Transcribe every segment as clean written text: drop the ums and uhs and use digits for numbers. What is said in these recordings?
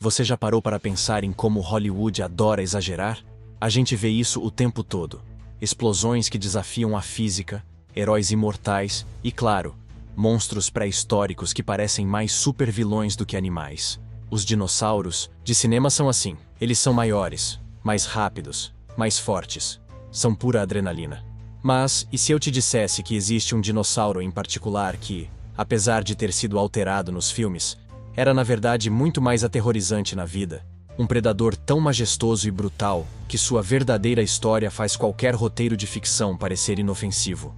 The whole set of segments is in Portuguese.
Você já parou para pensar em como Hollywood adora exagerar? A gente vê isso o tempo todo. Explosões que desafiam a física, heróis imortais e, claro, monstros pré-históricos que parecem mais supervilões do que animais. Os dinossauros de cinema são assim. Eles são maiores, mais rápidos, mais fortes. São pura adrenalina. Mas, e se eu te dissesse que existe um dinossauro em particular que, apesar de ter sido alterado nos filmes, era na verdade muito mais aterrorizante na vida? Um predador tão majestoso e brutal que sua verdadeira história faz qualquer roteiro de ficção parecer inofensivo.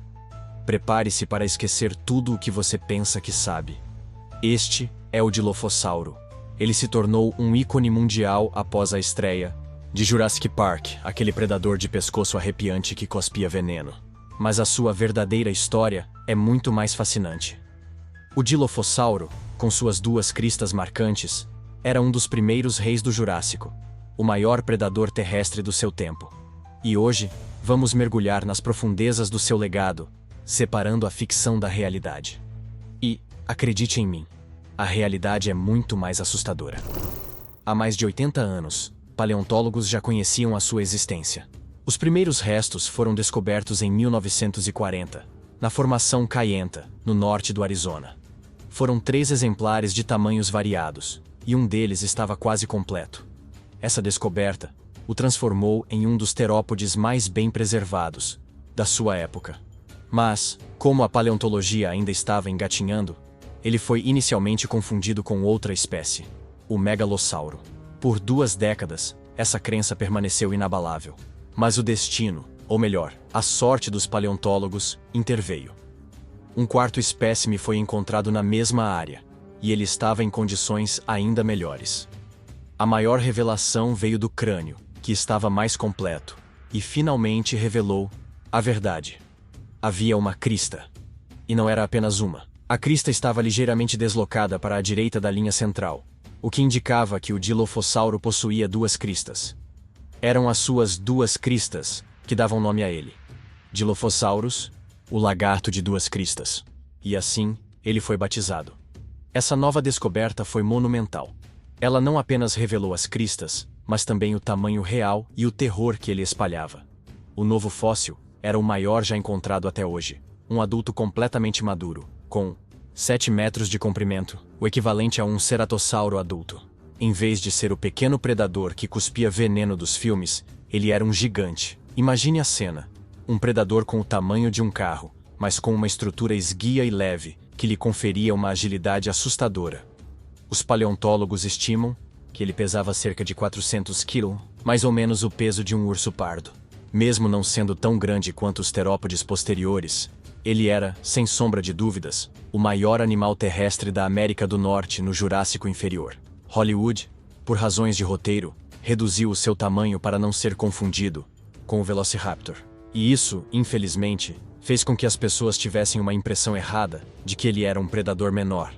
Prepare-se para esquecer tudo o que você pensa que sabe. Este é o Dilophosauro. Ele se tornou um ícone mundial após a estreia de Jurassic Park, aquele predador de pescoço arrepiante que cuspia veneno. Mas a sua verdadeira história é muito mais fascinante. O Dilophosauro, com suas duas cristas marcantes, era um dos primeiros reis do Jurássico, o maior predador terrestre do seu tempo. E hoje, vamos mergulhar nas profundezas do seu legado, separando a ficção da realidade. E, acredite em mim, a realidade é muito mais assustadora. Há mais de 80 anos, paleontólogos já conheciam a sua existência. Os primeiros restos foram descobertos em 1940, na formação Kayenta, no norte do Arizona. Foram 3 exemplares de tamanhos variados, e um deles estava quase completo. Essa descoberta o transformou em um dos terópodes mais bem preservados da sua época. Mas, como a paleontologia ainda estava engatinhando, ele foi inicialmente confundido com outra espécie, o megalossauro. Por 2 décadas, essa crença permaneceu inabalável. Mas o destino, ou melhor, a sorte dos paleontólogos, interveio. Um quarto espécime foi encontrado na mesma área, e ele estava em condições ainda melhores. A maior revelação veio do crânio, que estava mais completo, e finalmente revelou a verdade. Havia uma crista. E não era apenas uma. A crista estava ligeiramente deslocada para a direita da linha central, o que indicava que o Dilophosauro possuía 2 cristas. Eram as suas 2 cristas que davam nome a ele. Dilophosaurus, o lagarto de 2 cristas. E assim, ele foi batizado. Essa nova descoberta foi monumental. Ela não apenas revelou as cristas, mas também o tamanho real e o terror que ele espalhava. O novo fóssil era o maior já encontrado até hoje, um adulto completamente maduro, com 7 metros de comprimento, o equivalente a um ceratossauro adulto. Em vez de ser o pequeno predador que cuspia veneno dos filmes, ele era um gigante. Imagine a cena: um predador com o tamanho de um carro, mas com uma estrutura esguia e leve, que lhe conferia uma agilidade assustadora. Os paleontólogos estimam que ele pesava cerca de 400 kg, mais ou menos o peso de um urso pardo. Mesmo não sendo tão grande quanto os terópodes posteriores, ele era, sem sombra de dúvidas, o maior animal terrestre da América do Norte no Jurássico Inferior. Hollywood, por razões de roteiro, reduziu o seu tamanho para não ser confundido com o Velociraptor. E isso, infelizmente, fez com que as pessoas tivessem uma impressão errada de que ele era um predador menor.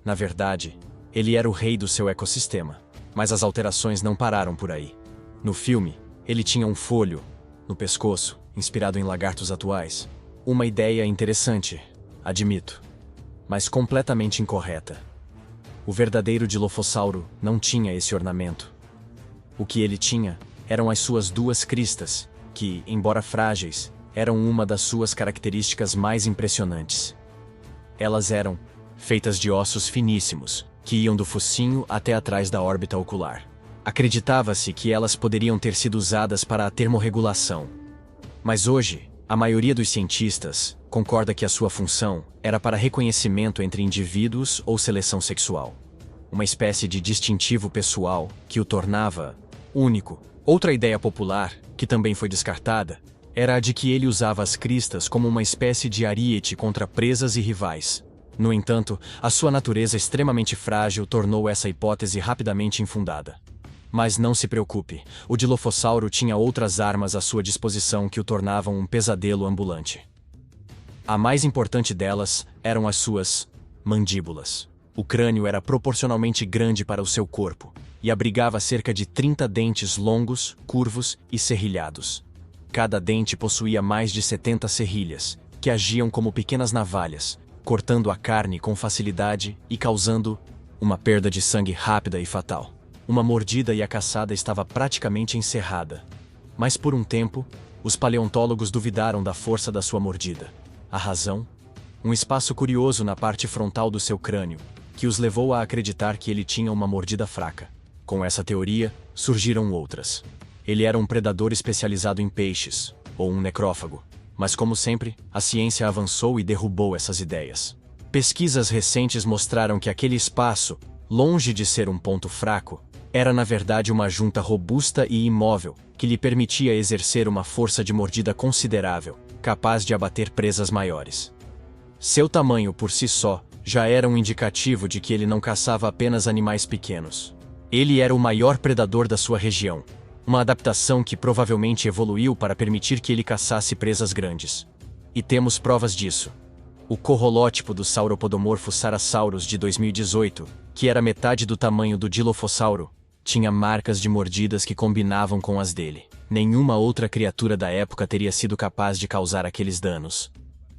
Na verdade, ele era o rei do seu ecossistema. Mas as alterações não pararam por aí. No filme, ele tinha um folho no pescoço, inspirado em lagartos atuais. Uma ideia interessante, admito, mas completamente incorreta. O verdadeiro Dilophosauro não tinha esse ornamento. O que ele tinha eram as suas 2 cristas, que, embora frágeis, eram uma das suas características mais impressionantes. Elas eram feitas de ossos finíssimos, que iam do focinho até atrás da órbita ocular. Acreditava-se que elas poderiam ter sido usadas para a termorregulação. Mas hoje, a maioria dos cientistas concorda que a sua função era para reconhecimento entre indivíduos ou seleção sexual. Uma espécie de distintivo pessoal que o tornava único. Outra ideia popular, que também foi descartada, era a de que ele usava as cristas como uma espécie de ariete contra presas e rivais. No entanto, a sua natureza extremamente frágil tornou essa hipótese rapidamente infundada. Mas não se preocupe, o Dilophosauro tinha outras armas à sua disposição que o tornavam um pesadelo ambulante. A mais importante delas eram as suas mandíbulas. O crânio era proporcionalmente grande para o seu corpo e abrigava cerca de 30 dentes longos, curvos e serrilhados. Cada dente possuía mais de 70 serrilhas, que agiam como pequenas navalhas, cortando a carne com facilidade e causando uma perda de sangue rápida e fatal. Uma mordida e a caçada estava praticamente encerrada. Mas por um tempo, os paleontólogos duvidaram da força da sua mordida. A razão? Um espaço curioso na parte frontal do seu crânio, que os levou a acreditar que ele tinha uma mordida fraca. Com essa teoria, surgiram outras. Ele era um predador especializado em peixes, ou um necrófago. Mas como sempre, a ciência avançou e derrubou essas ideias. Pesquisas recentes mostraram que aquele espaço, longe de ser um ponto fraco, era na verdade uma junta robusta e imóvel, que lhe permitia exercer uma força de mordida considerável, capaz de abater presas maiores. Seu tamanho por si só já era um indicativo de que ele não caçava apenas animais pequenos. Ele era o maior predador da sua região, uma adaptação que provavelmente evoluiu para permitir que ele caçasse presas grandes. E temos provas disso. O corrolótipo do Sauropodomorpho Sarasaurus de 2018, que era metade do tamanho do Dilophosauro, tinha marcas de mordidas que combinavam com as dele. Nenhuma outra criatura da época teria sido capaz de causar aqueles danos.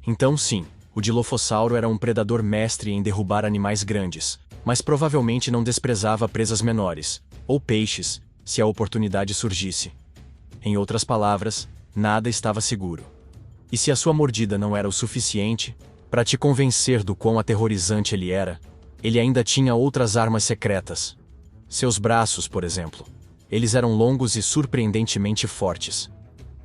Então sim, o Dilophosauro era um predador mestre em derrubar animais grandes, mas provavelmente não desprezava presas menores, ou peixes, se a oportunidade surgisse. Em outras palavras, nada estava seguro. E se a sua mordida não era o suficiente para te convencer do quão aterrorizante ele era, ele ainda tinha outras armas secretas. Seus braços, por exemplo. Eles eram longos e surpreendentemente fortes.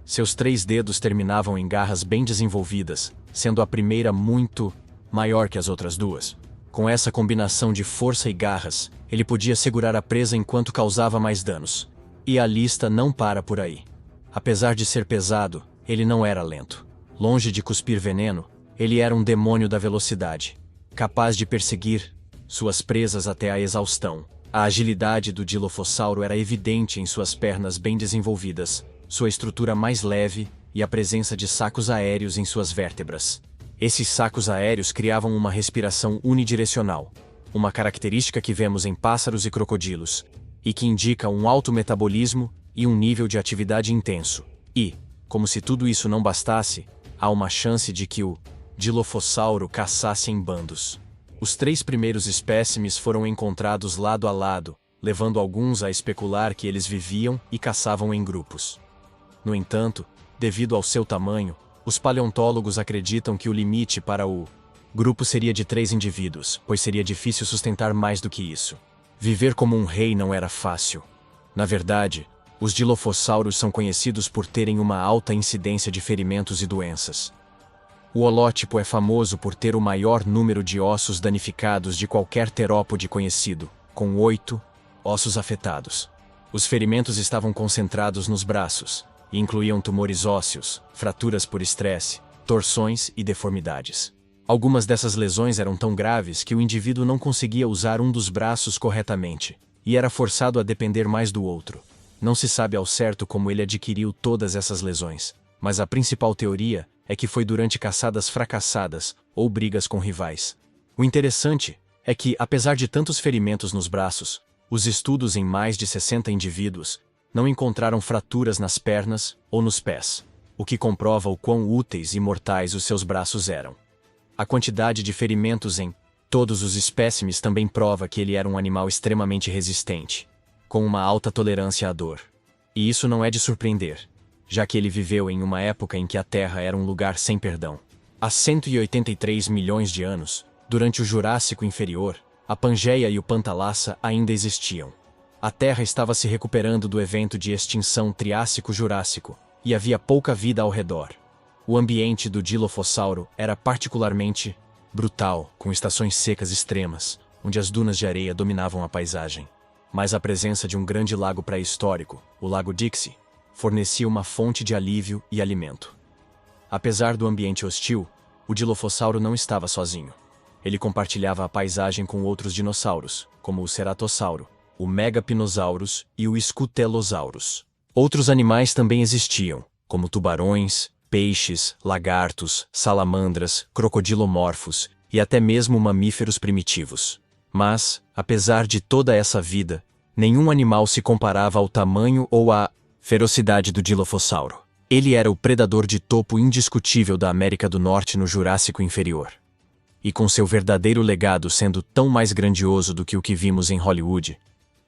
Seus 3 dedos terminavam em garras bem desenvolvidas, sendo a primeira muito maior que as outras 2. Com essa combinação de força e garras, ele podia segurar a presa enquanto causava mais danos. E a lista não para por aí. Apesar de ser pesado, ele não era lento. Longe de cuspir veneno, ele era um demônio da velocidade, capaz de perseguir suas presas até a exaustão. A agilidade do Dilophosauro era evidente em suas pernas bem desenvolvidas, sua estrutura mais leve e a presença de sacos aéreos em suas vértebras. Esses sacos aéreos criavam uma respiração unidirecional, uma característica que vemos em pássaros e crocodilos, e que indica um alto metabolismo e um nível de atividade intenso. E, como se tudo isso não bastasse, há uma chance de que o Dilophosauro caçasse em bandos. Os 3 primeiros espécimes foram encontrados lado a lado, levando alguns a especular que eles viviam e caçavam em grupos. No entanto, devido ao seu tamanho, os paleontólogos acreditam que o limite para o grupo seria de 3 indivíduos, pois seria difícil sustentar mais do que isso. Viver como um rei não era fácil. Na verdade, os Dilophosauros são conhecidos por terem uma alta incidência de ferimentos e doenças. O holótipo é famoso por ter o maior número de ossos danificados de qualquer terópode conhecido, com 8 ossos afetados. Os ferimentos estavam concentrados nos braços, e incluíam tumores ósseos, fraturas por estresse, torções e deformidades. Algumas dessas lesões eram tão graves que o indivíduo não conseguia usar um dos braços corretamente, e era forçado a depender mais do outro. Não se sabe ao certo como ele adquiriu todas essas lesões, mas a principal teoria é que foi durante caçadas fracassadas ou brigas com rivais. O interessante é que, apesar de tantos ferimentos nos braços, os estudos em mais de 60 indivíduos não encontraram fraturas nas pernas ou nos pés, o que comprova o quão úteis e mortais os seus braços eram. A quantidade de ferimentos em todos os espécimes também prova que ele era um animal extremamente resistente, com uma alta tolerância à dor. E isso não é de surpreender, já que ele viveu em uma época em que a Terra era um lugar sem perdão. Há 183 milhões de anos, durante o Jurássico Inferior, a Pangeia e o Pantalaça ainda existiam. A Terra estava se recuperando do evento de extinção Triássico-Jurássico, e havia pouca vida ao redor. O ambiente do Dilophosauro era particularmente brutal, com estações secas extremas, onde as dunas de areia dominavam a paisagem. Mas a presença de um grande lago pré-histórico, o Lago Dixie, fornecia uma fonte de alívio e alimento. Apesar do ambiente hostil, o Dilophosauro não estava sozinho. Ele compartilhava a paisagem com outros dinossauros, como o Ceratossauro, o Megapinosaurus e o Scutellosaurus. Outros animais também existiam, como tubarões, peixes, lagartos, salamandras, crocodilomorfos e até mesmo mamíferos primitivos. Mas, apesar de toda essa vida, nenhum animal se comparava ao tamanho ou à ferocidade do Dilophosauro. Ele era o predador de topo indiscutível da América do Norte no Jurássico Inferior. E com seu verdadeiro legado sendo tão mais grandioso do que o que vimos em Hollywood,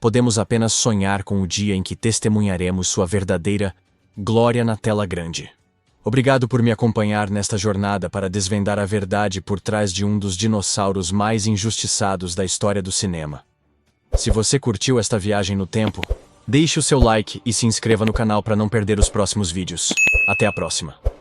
podemos apenas sonhar com o dia em que testemunharemos sua verdadeira glória na tela grande. Obrigado por me acompanhar nesta jornada para desvendar a verdade por trás de um dos dinossauros mais injustiçados da história do cinema. Se você curtiu esta viagem no tempo, deixe o seu like e se inscreva no canal para não perder os próximos vídeos. Até a próxima!